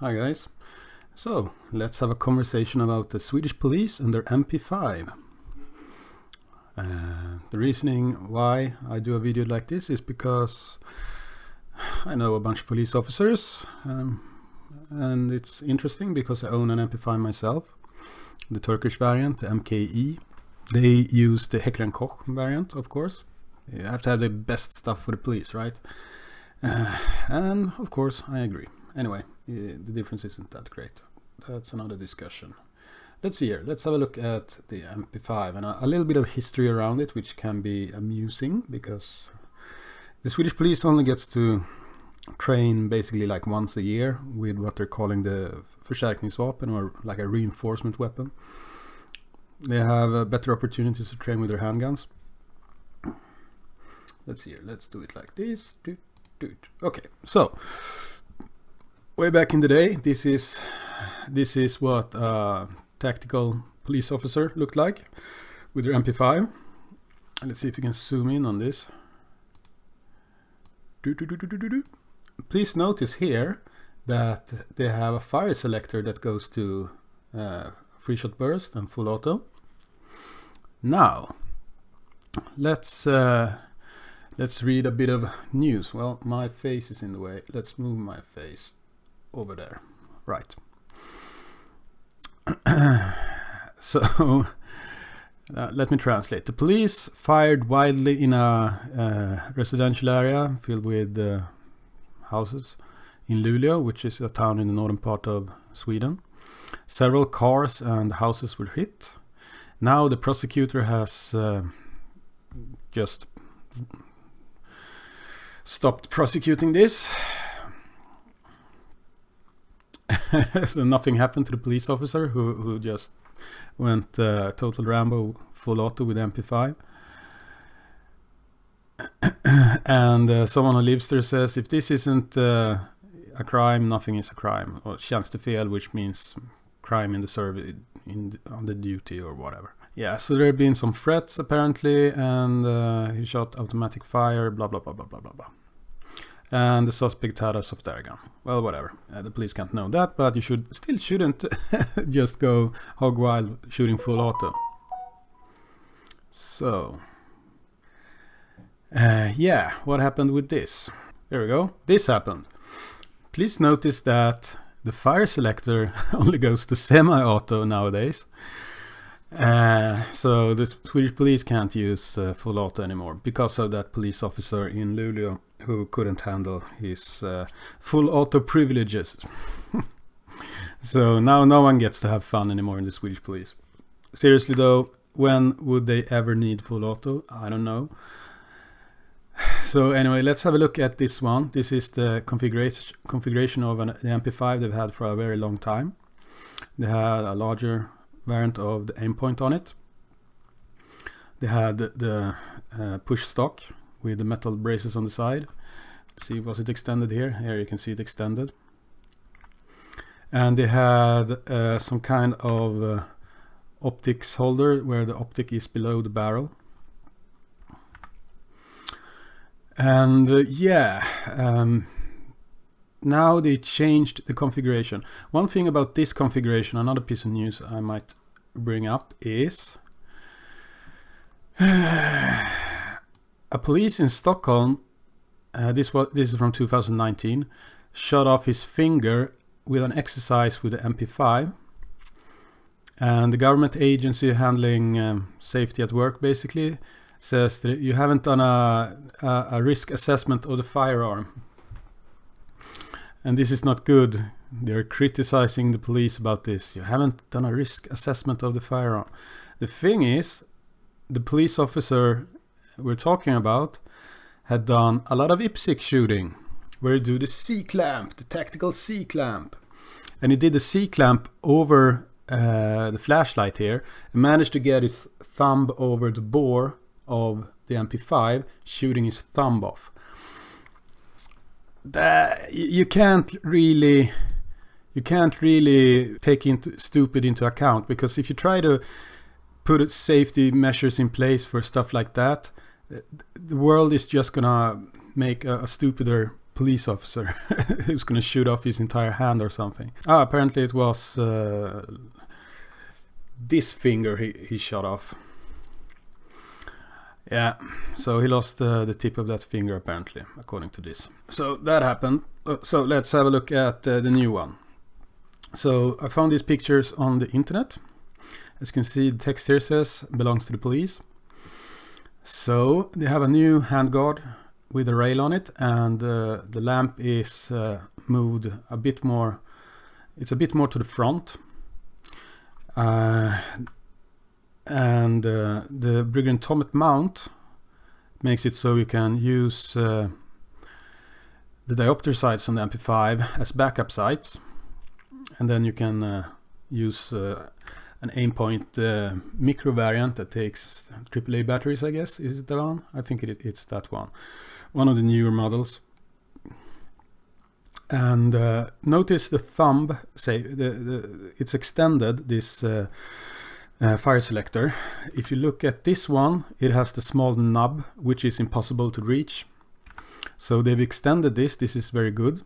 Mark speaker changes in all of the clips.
Speaker 1: Hi guys. So let's have a conversation about the Swedish police and their MP5. The reasoning why I do a video like this is because I know a bunch of police officers, and it's interesting because I own an MP5 myself, the Turkish variant, the MKE. They use the Heckler & Koch variant, of course. You have to have the best stuff for the police, right? And of course I agree. Anyway, the difference isn't that great. That's another discussion. Let's see here. Let's have a look at the MP5 and a little bit of history around it, which can be amusing because the Swedish police only gets to train basically like once a year with what they're calling the förstärkningsvapen, or like a reinforcement weapon. They have better opportunities to train with their handguns. Let's see here. Let's do it like this. Okay, so way back in the day, this is what a tactical police officer looked like with their MP5. Let's see if you can zoom in on this. Please notice here that they have a fire selector that goes to free shot burst and full auto. Now let's read a bit of news. Well, my face is in the way. Let's move my face over there. Right. So let me translate. The police fired wildly in a residential area filled with houses in Luleå, which is a town in the northern part of Sweden. Several cars and houses were hit. Now the prosecutor has just stopped prosecuting this. So nothing happened to the police officer who just went total Rambo full auto with MP5. And someone who lives there says, if this isn't a crime, nothing is a crime. Or tjänstefel, which means crime in the service, on the duty or whatever. Yeah, so there have been some threats apparently, and he shot automatic fire, blah blah blah blah blah blah blah. And the suspect had a soft air gun. Well, whatever. The police can't know that, but you shouldn't just go hog wild shooting full auto. So, yeah, what happened with this? There we go. This happened. Please notice that the fire selector only goes to semi-auto nowadays. So the Swedish police can't use full auto anymore because of that police officer in Luleå who couldn't handle his full auto privileges. So now no one gets to have fun anymore in the Swedish police. Seriously though, when would they ever need full auto? I don't know. So anyway, let's have a look at this one. This is the configuration of the MP5 they've had for a very long time. They had a larger variant of the aim point on it. They had the push stock with the metal braces on the side. Let's see, was it extended here? Here you can see it extended. And they had some kind of optics holder where the optic is below the barrel. And now they changed the configuration. One thing about this configuration, another piece of news I might bring up is a police in Stockholm, this is from 2019, shot off his finger with an exercise with the MP5. And the government agency handling safety at work basically says that you haven't done a risk assessment of the firearm. And this is not good. They're criticizing the police about this. You haven't done a risk assessment of the firearm. The thing is, the police officer we're talking about had done a lot of IPSC shooting, where you do the C-clamp, the tactical C-clamp. And he did the C-clamp over the flashlight here and managed to get his thumb over the bore of the MP5, shooting his thumb off. You can't really take stupid into account, because if you try to put safety measures in place for stuff like that, the world is just gonna make a stupider police officer who's going to shoot off his entire hand or something. Apparently it was this finger he shot off. Yeah, so he lost the tip of that finger apparently, according to this. So that happened. So let's have a look at the new one. So I found these pictures on the internet. As you can see, the text here says belongs to the police. So they have a new handguard with a rail on it, and the lamp is moved a bit more. It's a bit more to the front. And the Ergonomics mount makes it so you can use the diopter sights on the MP5 as backup sights, and then you can use an aimpoint micro variant that takes AAA batteries, I guess. Is it the one? I think it's that one. One of the newer models. And notice the thumb, it's extended, this fire selector. If you look at this one, it has the small knob, which is impossible to reach. So they've extended this. This is very good.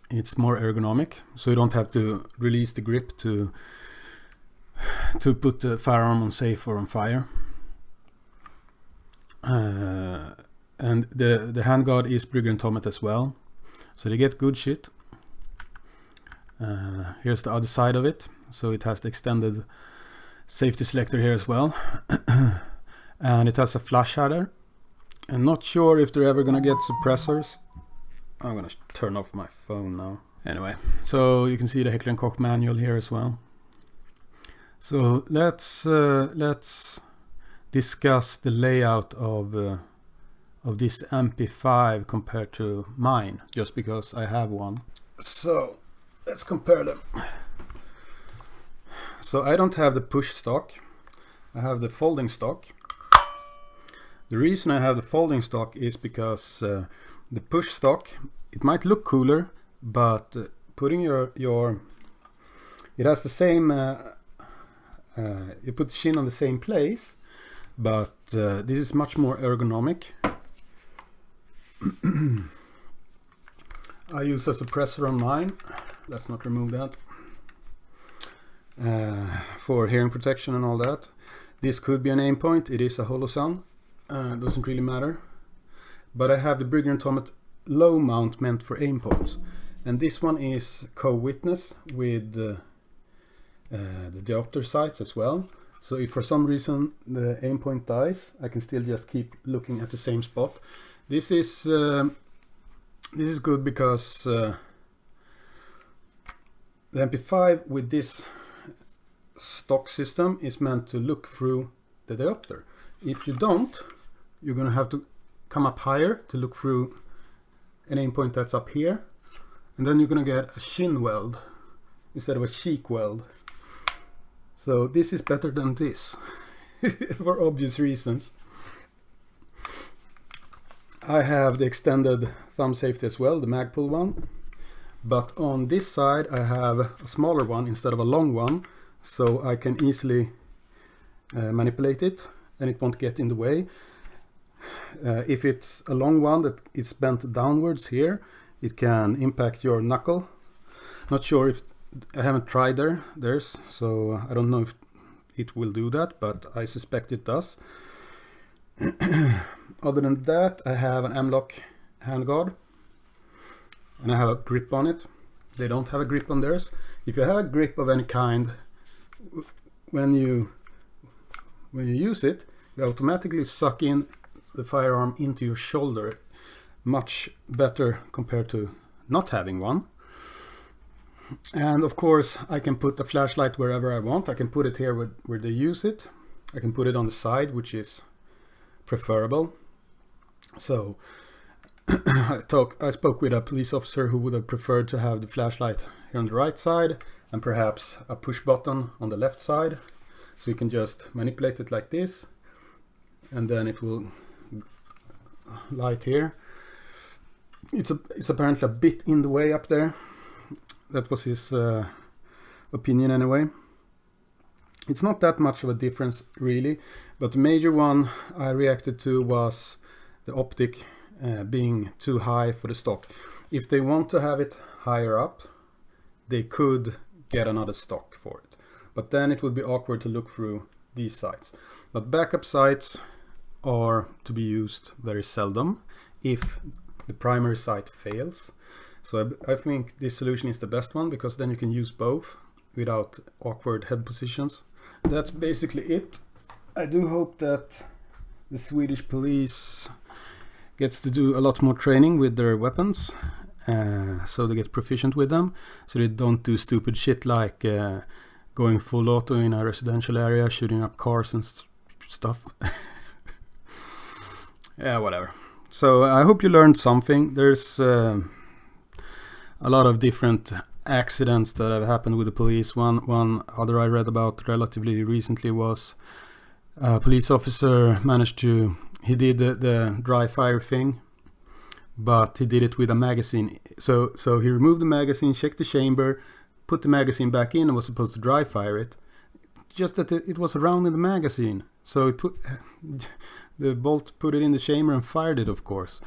Speaker 1: It's more ergonomic, so you don't have to release the grip to put the firearm on safe or on fire. And the handguard is Ergonomics as well, so they get good shit. Here's the other side of it. So it has the extended safety selector here as well. And it has a flash header. I'm not sure if they're ever gonna get suppressors. I'm gonna turn off my phone now. Anyway, so you can see the Heckler & Koch manual here as well. So let's discuss the layout of this MP5 compared to mine, just because I have one. So let's compare them. So I don't have the push stock. I have the folding stock. The reason I have the folding stock is because the push stock, it might look cooler, but putting your it has the same you put the chin on the same place, but this is much more ergonomic. I use a suppressor on mine. Let's not remove that. For hearing protection and all that. This could be an aim point. It is a Holosun. Doesn't really matter. But I have the Ergonomics low mount meant for aim points, and this one is co-witness with the diopter sights as well. So if for some reason the aim point dies, I can still just keep looking at the same spot. This is good because the MP5 with this stock system is meant to look through the diopter. If you don't, you're gonna have to come up higher to look through an aim point that's up here, and then you're gonna get a shin weld instead of a cheek weld. So this is better than this for obvious reasons. I have the extended thumb safety as well, the Magpul one, but on this side I have a smaller one instead of a long one, so I can easily manipulate it and it won't get in the way. If it's a long one that is bent downwards here, it can impact your knuckle. Not sure if I haven't tried theirs, so I don't know if it will do that, but I suspect it does. Other than that, I have an M-lock handguard and I have a grip on it. They don't have a grip on theirs. If you have a grip of any kind, when you use it, you automatically suck in the firearm into your shoulder, much better compared to not having one. And of course I can put the flashlight wherever I want. I can put it here where they use it. I can put it on the side, which is preferable. So I spoke with a police officer who would have preferred to have the flashlight here on the right side and perhaps a push button on the left side, so you can just manipulate it like this and then it will light here. It's apparently a bit in the way up there. That was his opinion anyway. It's not that much of a difference really, but the major one I reacted to was the optic being too high for the stock. If they want to have it higher up, they could get another stock for it, but then it would be awkward to look through these sites. But backup sites are to be used very seldom if the primary site fails. So I think this solution is the best one, because then you can use both without awkward head positions. That's basically it. I do hope that the Swedish police gets to do a lot more training with their weapons, so they get proficient with them, so they don't do stupid shit like going full auto in a residential area, shooting up cars and stuff. Yeah, whatever. So I hope you learned something. There's a lot of different accidents that have happened with the police. One other I read about relatively recently was a police officer managed to, he did the dry fire thing, but he did it with a magazine. So he removed the magazine, checked the chamber, put the magazine back in, and was supposed to dry fire it. Just that it was around in the magazine. So it put the bolt, put it in the chamber and fired it, of course.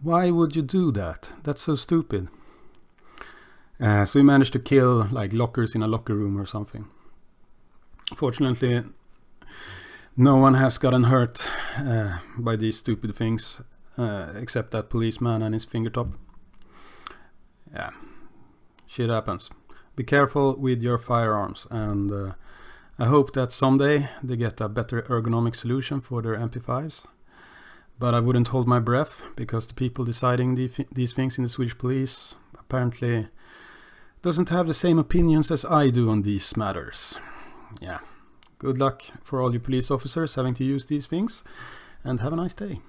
Speaker 1: Why would you do that? That's so stupid. So he managed to kill like lockers in a locker room or something. Fortunately, no one has gotten hurt by these stupid things, except that policeman and his finger top. Yeah, shit happens. Be careful with your firearms, and I hope that someday they get a better ergonomic solution for their MP5s. But I wouldn't hold my breath, because the people deciding these things in the Swedish police apparently doesn't have the same opinions as I do on these matters. Yeah. Good luck for all you police officers having to use these things, and have a nice day.